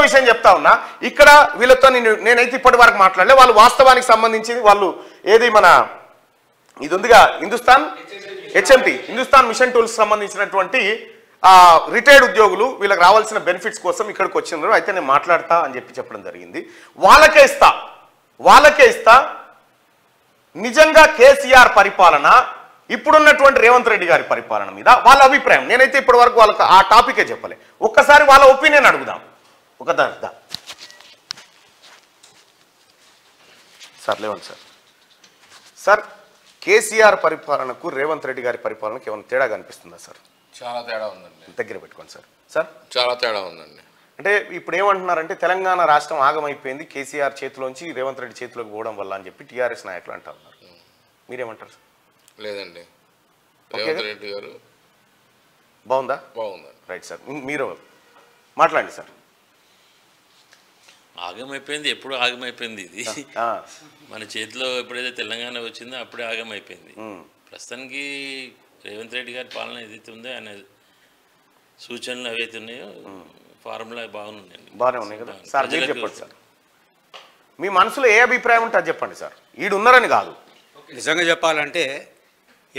విషయం చెప్తా ఉన్నా, ఇక్కడ వీళ్ళతో నేనైతే ఇప్పటి వరకు మాట్లాడలే. వాళ్ళు వాస్తవానికి సంబంధించింది వాళ్ళు ఏది మన ఇది ఉందిగా HMT హిందుస్థాన్ మిషన్ టూల్స్ సంబంధించినటువంటి రిటైర్డ్ ఉద్యోగులు వీళ్ళకి రావాల్సిన బెనిఫిట్స్ కోసం ఇక్కడికి వచ్చినారు. అయితే నేను మాట్లాడతా అని చెప్పడం జరిగింది. వాళ్ళకే ఇస్తా. నిజంగా కేసీఆర్ పరిపాలన ఇప్పుడున్నటువంటి రేవంత్ రెడ్డి గారి పరిపాలన మీద వాళ్ళ అభిప్రాయం నేనైతే ఇప్పటి వరకు వాళ్ళకి ఆ టాపికే చెప్పలే. ఒక్కసారి వాళ్ళ ఒపీనియన్ అడుగుదాం. సార్ లేవండి సార్ కేసీఆర్ పరిపాలనకు రేవంత్ రెడ్డి గారి పరిపాలనకు ఏమైనా తేడా కనిపిస్తుందా సార్? చాలా తేడా ఉందండి. దగ్గర పెట్టుకోండి సార్. చాలా తేడా ఉందండి. అంటే ఇప్పుడు ఏమంటున్నారంటే తెలంగాణ రాష్ట్రం ఆగమైపోయింది కేసీఆర్ చేతిలోంచి రేవంత్ రెడ్డి చేతిలోకి పోవడం వల్ల అని చెప్పి టీఆర్ఎస్ నాయకులు అంటున్నారు. మీరేమంటారు సార్? లేదండి, రేవంత్ రెడ్డి గారు బాగుందా? బాగుందండి. రైట్ సార్, మీరు మాట్లాడండి సార్. ఆగమైపోయింది, ఎప్పుడు ఆగమైపోయింది. ఇది మన చేతిలో ఎప్పుడైతే తెలంగాణ వచ్చిందో అప్పుడే ఆగమైపోయింది. ప్రస్తుతానికి రేవంత్ రెడ్డి గారి పాలన ఏదైతే ఉందో ఆయన సూచనలు ఏవైతే ఉన్నాయో ఫార్ములా బాగానే ఉన్నాయి కదా సార్. చెప్పండి సార్, మీ మనసులో ఏ అభిప్రాయం ఉంటే అది చెప్పండి సార్. ఈడున్నారని కాదు, నిజంగా చెప్పాలంటే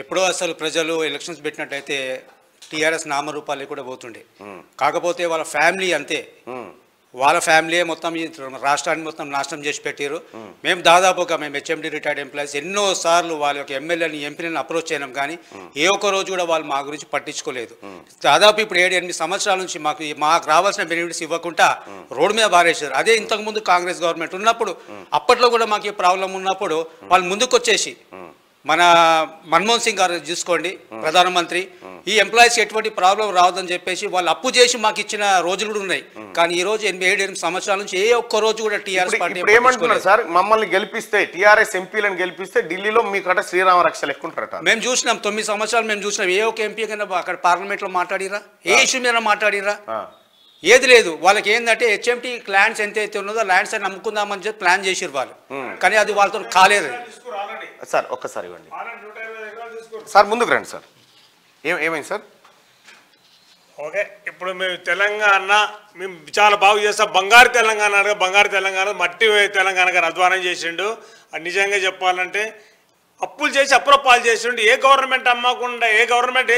ఎప్పుడో అసలు ప్రజలు ఎలక్షన్స్ పెట్టినట్టయితే టీఆర్ఎస్ నామరూపాలు కూడా పోతుండే. కాకపోతే వాళ్ళ ఫ్యామిలీ అంతే, వాళ్ళ ఫ్యామిలీ మొత్తం ఈ రాష్ట్రాన్ని మొత్తం నాశనం చేసి పెట్టారు. మేము దాదాపుగా HMD రిటైర్డ్ ఎంప్లాయీస్ ఎన్నో సార్లు వాళ్ళ యొక్క ఎమ్మెల్యేని ఎంపీని అప్రోచ్ అయినాం, కానీ ఏ ఒక్క రోజు కూడా వాళ్ళు మా గురించి పట్టించుకోలేదు. దాదాపు ఇప్పుడు 7-8 సంవత్సరాల నుంచి మాకు రావాల్సిన బెనిఫిట్స్ ఇవ్వకుండా రోడ్డు మీద బారేశారు. అదే ఇంతకుముందు కాంగ్రెస్ గవర్నమెంట్ ఉన్నప్పుడు, అప్పట్లో కూడా మాకు ఈ ప్రాబ్లం ఉన్నప్పుడు వాళ్ళు ముందుకు వచ్చేసి మన మన్మోహన్ సింగ్ గారు చూసుకోండి ప్రధానమంత్రి, ఈ ఎంప్లాయీస్ ఎటువంటి ప్రాబ్లం రావద్దని చెప్పేసి వాళ్ళు అప్పు చేసి మాకు ఇచ్చిన రోజులు కూడా ఉన్నాయి. కానీ ఈ రోజు 8-7 సంవత్సరాల నుంచి ఏ ఒక్క రోజు కూడా టీఆర్ఎస్ పార్టీ ఏమంటున్నారు సార్? మమ్మల్ని గెలిపిస్తే టీఆర్ఎస్ ఎంపీలను గెలిపిస్తే ఢిల్లీలో మీకట శ్రీరామ రక్ష లెక్కుంటారట. మేము చూసినాం 9 సంవత్సరాలు మేము చూసినాం. ఏ ఒక్క ఎంపీ కన్నా అక్కడ పార్లమెంట్ లో మాట్లాడిరా? ఏ ఇష్యూ మీద మాట్లాడిరా? ఏది లేదు. వాళ్ళకి ఏంటంటే HMT ల్యాండ్స్ ఎంతైతే ఉన్నదో ల్యాండ్స్ అని అమ్ముకుందామని చెప్పి ప్లాన్ చేసిరు వాళ్ళు, కానీ అది వాళ్ళతో కాలేదు. సార్ ఒక్కసారి ఇవ్వండి సార్, ముందుకు రండి సార్. ఏమైంది సార్? ఓకే, ఇప్పుడు మేము తెలంగాణ మేము చాలా బాగు చేస్తాం. బంగారు తెలంగాణ మట్టి తెలంగాణ గారు అధ్వానం చేసిండు. అది నిజంగా చెప్పాలంటే అప్పులు చేసి అప్రూపాలు చేసిండు. ఏ గవర్నమెంట్ అమ్మకుండా ఏ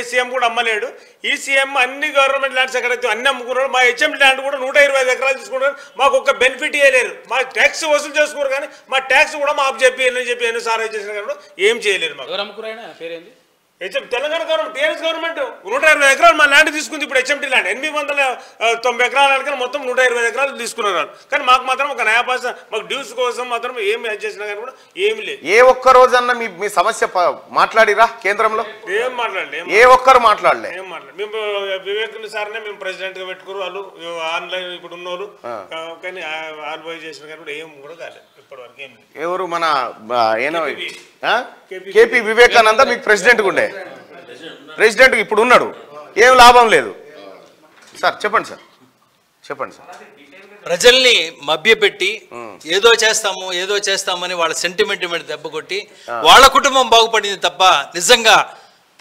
సీఎం కూడా అమ్మలేడు. ఈ సీఎం అన్ని గవర్నమెంట్ ల్యాండ్స్ ఎక్కడైతే అన్ని అమ్ముకున్నాడు. మా HMT ల్యాండ్ కూడా 125 ఎకరాలు తీసుకున్నారు. మాకు ఒక్క బెనిఫిట్ ఇవ్వలేరు. మా ట్యాక్స్ వసూలు చేసుకున్నారు, కానీ మా ట్యాక్స్ కూడా మాకు చెప్పి ఎన్నిసార్లు చేసిన కానీ ఏం చేయలేరు. మాకు పేరేంది? తెలంగాణ గవర్నమెంట్, టీఆర్ఎస్ గవర్నమెంట్ 125 ఎకరాలు మా ల్యాండ్ తీసుకుంది. ఇప్పుడు HMT ల్యాండ్ 890 ఎకరాల మొత్తం 125 ఎకరాలు తీసుకున్నారు. కానీ మాకు మాత్రం ఒక న్యాయ పాస మాకు డ్యూస్ కోసం మాత్రం ఏమి చేసినా కానీ కూడా ఏమి లేదు. ఏ ఒక్క రోజన్నా మీ సమస్య మాట్లాడిరా కేంద్రంలో? ఏం మాట్లాడలే, ఏ ఒక్కరు మాట్లాడలే. మేము వివేక్ సార్నే మేము ప్రెసిడెంట్ గా పెట్టుకున్నారు. వాళ్ళు ఆన్లైన్ ఇప్పుడు ఉన్నోళ్ళు, కానీ ఆల్వై చేసిన కానీ కూడా ఏం కూడా కాలేదు ఇప్పటివరకు. ఏం ఎవరు మన KP వివేకానంద మీకు ప్రెసిడెంట్ ఉండే, ప్రెసిడెంట్ ఇప్పుడు ఉన్నాడు, ఏం లాభం లేదు. సార్ చెప్పండి సార్. ప్రజల్ని మభ్యపెట్టి ఏదో చేస్తామని వాళ్ళ సెంటిమెంట్ మీద దెబ్బ కొట్టి వాళ్ళ కుటుంబం బాగుపడింది తప్ప నిజంగా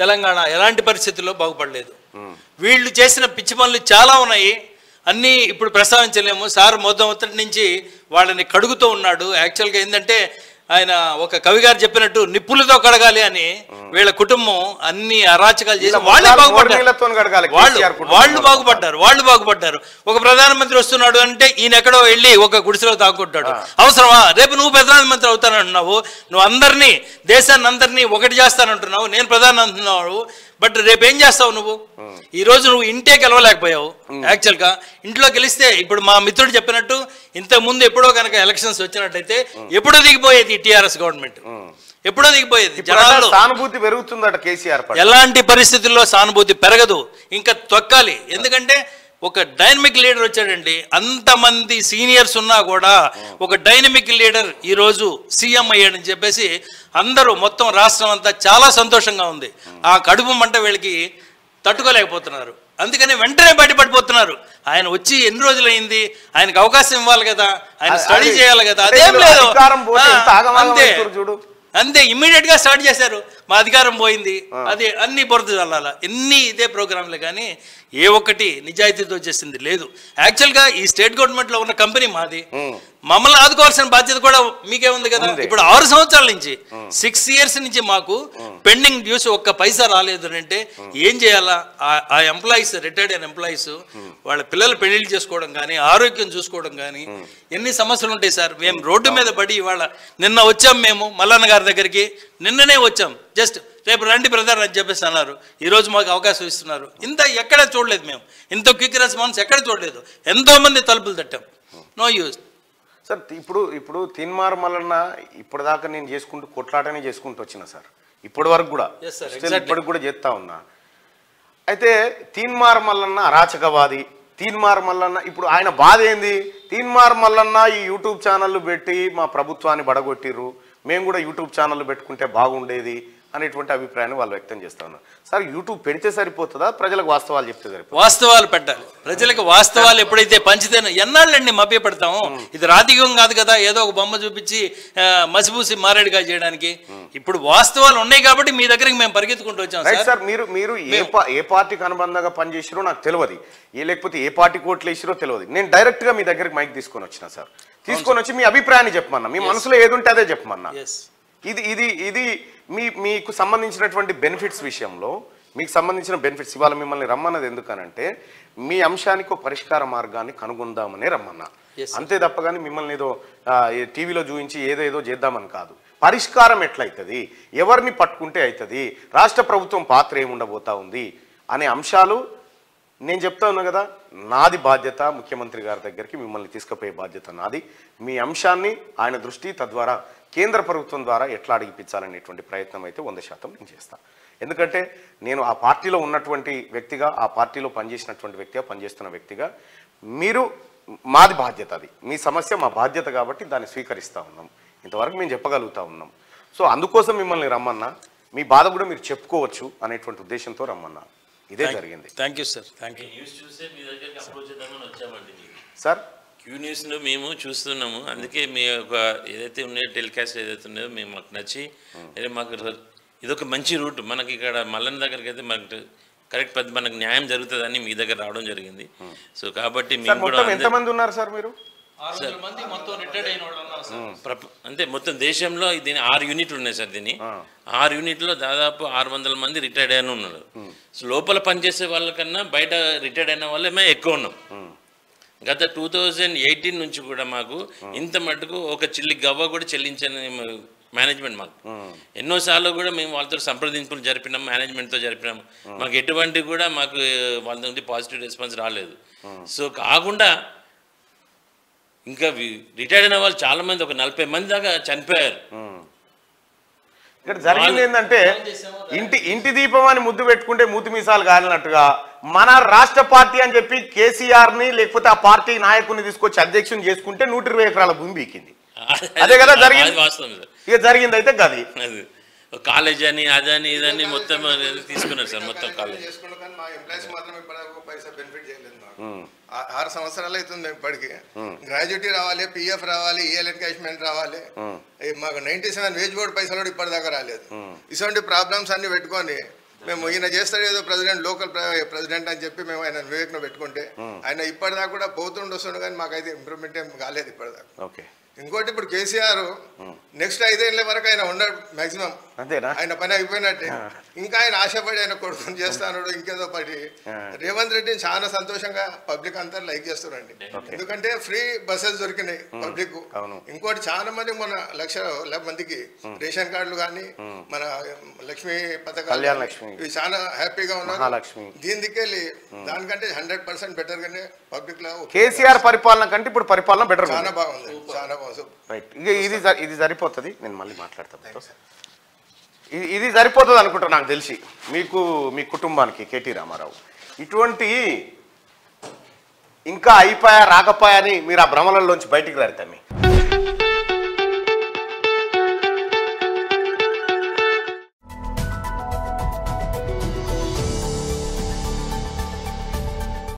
తెలంగాణ ఎలాంటి పరిస్థితుల్లో బాగుపడలేదు. వీళ్ళు చేసిన పిచ్చి పనులు చాలా ఉన్నాయి, అన్నీ ఇప్పుడు ప్రస్తావించలేము. సార్ మొదటి నుంచి వాళ్ళని కడుగుతూ ఉన్నాడు. యాక్చువల్గా ఏంటంటే ఆయన ఒక కవి గారు చెప్పినట్టు నిప్పులతో కడగాలి అని వీళ్ళ కుటుంబం అన్ని అరాచకాలు చేసి వాళ్ళు బాగుపడ్డారు. ఒక ప్రధానమంత్రి వస్తున్నాడు అంటే ఈయన ఎక్కడో వెళ్ళి ఒక గుడిసెలో తాగుకుంటాడు. అవసరమా? రేపు నువ్వు ప్రధానమంత్రి అవుతానంటున్నావు, నువ్వు అందరినీ దేశాన్ని అందరినీ ఒకటి చేస్తానంటున్నావు, నేను ప్రధాని అంటున్నావు. బట్ రేపేం చేస్తావు నువ్వు? ఈ రోజు నువ్వు ఇంటే గెలవలేకపోయావు. యాక్చువల్గా ఇంట్లో గెలిస్తే ఇప్పుడు మా మిత్రుడు చెప్పినట్టు ఇంతకు ముందు ఎప్పుడో కనుక ఎలక్షన్స్ వచ్చినట్టయితే ఎప్పుడో దిగిపోయేది టీఆర్ఎస్ గవర్నమెంట్, ఎప్పుడో దిగిపోయేది. జనాల్లో సానుభూతి పెరుగుతుందట కేసీఆర్. ఎలాంటి పరిస్థితుల్లో సానుభూతి పెరగదు, ఇంకా తొక్కాలి. ఎందుకంటే ఒక డైనమిక్ లీడర్ వచ్చాడండి. అంతమంది సీనియర్స్ ఉన్నా కూడా ఒక డైనమిక్ లీడర్ ఈరోజు సీఎం అయ్యాడని చెప్పేసి అందరూ మొత్తం రాష్ట్రం అంతా చాలా సంతోషంగా ఉంది. ఆ కడుపు మంట వీళ్ళకి తట్టుకోలేకపోతున్నారు, అందుకని వెంటనే బయటపడిపోతున్నారు. ఆయన వచ్చి ఎన్ని రోజులైంది, ఆయనకు అవకాశం ఇవ్వాలి కదా, ఆయన స్టడీ చేయాలి కదా, అదేం లేదు. అంతే ఇమ్మీడియట్ గా స్టార్ట్ చేశారు. మా అధికారం పోయింది, అది అన్ని బురద చల్లాల, ఎన్ని ఇదే ప్రోగ్రాంలే కానీ ఏ ఒక్కటి నిజాయితీతో చేసింది లేదు. యాక్చువల్గా ఈ స్టేట్ గవర్నమెంట్లో ఉన్న కంపెనీ మాది, మమ్మల్ని ఆదుకోవాల్సిన బాధ్యత కూడా మీకే ఉంది కదా. ఇప్పుడు 6 సంవత్సరాల నుంచి 6 years నుంచి మాకు పెండింగ్ డ్యూస్ ఒక్క పైసా రాలేదు అంటే ఏం చేయాలా? ఆ ఎంప్లాయీస్, రిటైర్డ్ అయిన ఎంప్లాయీస్ వాళ్ళ పిల్లలు పెళ్లిళ్ళు చేసుకోవడం కానీ, ఆరోగ్యం చూసుకోవడం కానీ ఎన్ని సమస్యలు ఉంటాయి సార్. మేము రోడ్డు మీద పడి ఇవాళ నిన్న వచ్చాం, మేము మల్లన్న గారి దగ్గరికి నిన్ననే వచ్చాం, జస్ట్ రేపు రండి బ్రదర్ అని చెప్పేసి అన్నారు. ఈరోజు మాకు అవకాశం ఇస్తున్నారు. ఇంత ఎక్కడ చూడలేదు మేము, ఇంత క్విక్ రెస్పాన్స్ ఎక్కడ చూడలేదు. ఎంతోమంది తలుపులు తట్టాం, నో యూజ్. సార్ ఇప్పుడు తీన్మార్ మల్లన్న ఇప్పటిదాకా నేను చేసుకుంటూ కొట్లాటనే చేసుకుంటూ వచ్చిన సార్, ఇప్పటి వరకు కూడా ఇప్పటికి కూడా చేస్తా ఉన్నా. అయితే తీన్మార్ మల్లన్న అరాచకవాది, తీన్మార్ మల్లన్న ఇప్పుడు ఆయన బాధ ఏంది? తీన్మార్ మల్లన్న ఈ యూట్యూబ్ ఛానళ్ళు పెట్టి మా ప్రభుత్వాన్ని బడగొట్టిర్రు, మేము కూడా యూట్యూబ్ ఛానళ్ళు పెట్టుకుంటే బాగుండేది అనేటువంటి అభిప్రాయాన్ని వాళ్ళు వ్యక్తం చేస్తా ఉన్నారు. సార్ యూట్యూబ్ పెడితే సరిపోతుందా, ప్రజలకు వాస్తవాలు చెప్తే సరిపోతుందా? వాస్తవాలు పెట్టాలి. ప్రజలకు వాస్తవాలు ఎప్పుడైతే పంచితేనో ఎన్నాళ్ళండి మభ్య పెడతాము. ఇది రాజకీయం కాదు కదా, ఏదో ఒక బొమ్మ చూపించి మసిపూసి మారేడుగా చేయడానికి. ఇప్పుడు వాస్తవాలు ఉన్నాయి కాబట్టి మీ దగ్గరికి మేము పరిగెత్తుకుంటూ వచ్చాం సార్. మీరు ఏ పార్టీకి అనుబంధంగా పనిచేసిరో నాకు తెలియదు, లేకపోతే ఏ పార్టీ కోట్లు వేసిరో తెలియదు. నేను డైరెక్ట్ గా మీ దగ్గరికి మైక్ తీసుకొని వచ్చిన సార్, తీసుకొని వచ్చి మీ అభిప్రాయాన్ని చెప్పమన్నా, మీ మనసులో ఏది ఉంటే అదే చెప్పమన్నా. ఇది మీకు సంబంధించినటువంటి బెనిఫిట్స్ విషయంలో, మీకు సంబంధించిన బెనిఫిట్స్ ఇవాళ మిమ్మల్ని రమ్మన్నది ఎందుకనంటే మీ అంశానికి ఒక పరిష్కార మార్గాన్ని కనుగొందామనే రమ్మన్నా, అంతే తప్పగాని మిమ్మల్ని ఏదో టీవీలో చూపించి ఏదో చేద్దామని కాదు. పరిష్కారం ఎట్లయితుంది, ఎవరిని పట్టుకుంటే అవుతుంది, రాష్ట్ర ప్రభుత్వం పాత్ర ఏముండబోతా ఉంది అనే అంశాలు నేను చెప్తా ఉన్నా కదా. నాది బాధ్యత, ముఖ్యమంత్రి గారి దగ్గరికి మిమ్మల్ని తీసుకుపోయే బాధ్యత నాది. మీ అంశాన్ని ఆయన దృష్టి, తద్వారా కేంద్ర ప్రభుత్వం ద్వారా ఎట్లా అడిగిపించాలనేటువంటి ప్రయత్నం అయితే 100% నేను చేస్తాను. ఎందుకంటే నేను ఆ పార్టీలో ఉన్నటువంటి వ్యక్తిగా, ఆ పార్టీలో పనిచేసినటువంటి వ్యక్తిగా, పనిచేస్తున్న వ్యక్తిగా, మీరు మాది బాధ్యత, అది మీ సమస్య మా బాధ్యత కాబట్టి దాన్ని స్వీకరిస్తూ ఉన్నాం. ఇంతవరకు మేము చెప్పగలుగుతా ఉన్నాం. సో అందుకోసం మిమ్మల్ని రమ్మన్నా, మీ బాధ కూడా మీరు చెప్పుకోవచ్చు అనేటువంటి ఉద్దేశంతో రమ్మన్నా. ఇదే జరిగింది. Thank you sir. Thank you. News చూసే మీ దగ్గరికి అప్రోచ్ చేద్దామని వచ్చామండి సార్. క్యూ న్యూస్లో మేము చూస్తున్నాము, అందుకే మీ ఒక ఏదైతే ఉన్నాయో టెలికాస్ట్ ఏదైతే ఉన్నాయో మేము మాకు నచ్చి, మాకు ఇదొక మంచి రూట్, మనకి ఇక్కడ మల్లన్న దగ్గరికి అయితే మనకు కరెక్ట్ మనకు న్యాయం జరుగుతుందని మీ దగ్గర రావడం జరిగింది. సో కాబట్టి మేము కూడా ఎంతమంది ఉన్నారు సార్ మీరు? 600 మంది మొత్తం రిటైర్డ్ అయిన వాళ్ళు అంటే మొత్తం దేశంలో దీని 6 యూనిట్లు ఉన్నాయి సార్. దీని 6 యూనిట్లో దాదాపు 600 మంది రిటైర్డ్ అయిన ఉన్నారు. సో లోపల పనిచేసే వాళ్ళకన్నా బయట రిటైర్డ్ అయిన వాళ్ళే ఎక్కువ ఉన్నాం. గత 2018 నుంచి కూడా మాకు ఇంత మటుకు ఒక చిల్లి గవ్వ కూడా చెల్లించని మేనేజ్మెంట్ మాకు. ఎన్నోసార్లు కూడా మేము వాళ్ళతో సంప్రదింపులు జరిపినాం, మేనేజ్మెంట్తో జరిపినాము. మాకు ఎటువంటి కూడా మాకు వాళ్ళ నుండి పాజిటివ్ రెస్పాన్స్ రాలేదు. సో కాకుండా ఇంకా రిటైర్డ్ అయిన వాళ్ళు చాలా మంది, ఒక 40 మంది దాకా చనిపోయారు. ఇక్కడ జరిగింది ఏంటంటే ఇంటి దీపం అని ముద్దు పెట్టుకుంటే మూతి మీసాలు కాలినట్టుగా మన రాష్ట్ర పార్టీ అని చెప్పి కేసీఆర్ని లేకపోతే ఆ పార్టీ నాయకుడిని తీసుకొచ్చి అధ్యక్షుని చేసుకుంటే 120 ఎకరాల భూమి బీకింది. అదే కదా జరిగింది. ఇక జరిగింది అయితే గది కాలేజ్ అని అదని ఇదని మొత్తం తీసుకున్నారు సార్. మొత్తం కాలేజ్ 6 సంవత్సరాలు అవుతుంది. ఇప్పటికి గ్రాడ్యుయేటీ రావాలి, పిఎఫ్ రావాలి, ఈఎల్ ఎన్కాష్మెంట్ రావాలి. మాకు 97 వేజ్ బోర్డు పైసలు కూడా ఇప్పటిదాకా రాలేదు. ఇటువంటి ప్రాబ్లమ్స్ అన్ని పెట్టుకొని మేము ఈయన చేస్తాడు ఏదో ప్రెసిడెంట్, లోకల్ ప్రెసిడెంట్ అని చెప్పి మేము ఆయన వివేక్ను పెట్టుకుంటే ఆయన ఇప్పటిదాకా కూడా పోతుండి వస్తుండే, కానీ మాకైతే ఇంప్రూవ్మెంట్ ఏం కాలేదు ఇప్పటిదాకా. ఇంకోటి ఇప్పుడు కేసీఆర్ నెక్స్ట్ 5 ఏళ్ళ వరకు ఆయన ఉన్నాడు మాక్సిమం, ఆయన పని అయిపోయినట్టే. ఇంకా ఆయన ఆశపడి ఆయన కొడుకుని చేస్తాడు ఇంకేదో పడి. రేవంత్ రెడ్డిని చాలా సంతోషంగా పబ్లిక్ అంతా లైక్ చేస్తున్నారండి, ఎందుకంటే ఫ్రీ బస్సెస్ దొరికినాయి పబ్లిక్. ఇంకోటి చాలా మంది మన 1,00,000 మందికి రేషన్ కార్డులు కానీ మన లక్ష్మీ పథకాలు ఇవి చాలా హ్యాపీగా ఉన్నారు. దీని దిక్కెళ్ళి దానికంటే 100% బెటర్ గానే పబ్లిక్ లో కేసీఆర్ పరిపాలన కంటే ఇప్పుడు పరిపాలన బెటర్, చాలా బాగుంది, చాలా బాగుంది. రైట్, ఇది సరిపోతుంది. నేను మళ్ళీ మాట్లాడతాను. ఇది సరిపోతుంది అనుకుంటా నాకు తెలిసి మీకు, మీ కుటుంబానికి కేటీ రామారావు. ఇటువంటి ఇంకా అయిపోయా రాకపోయా అని మీరు ఆ భ్రమలలోంచి బయటికి రారుతామి.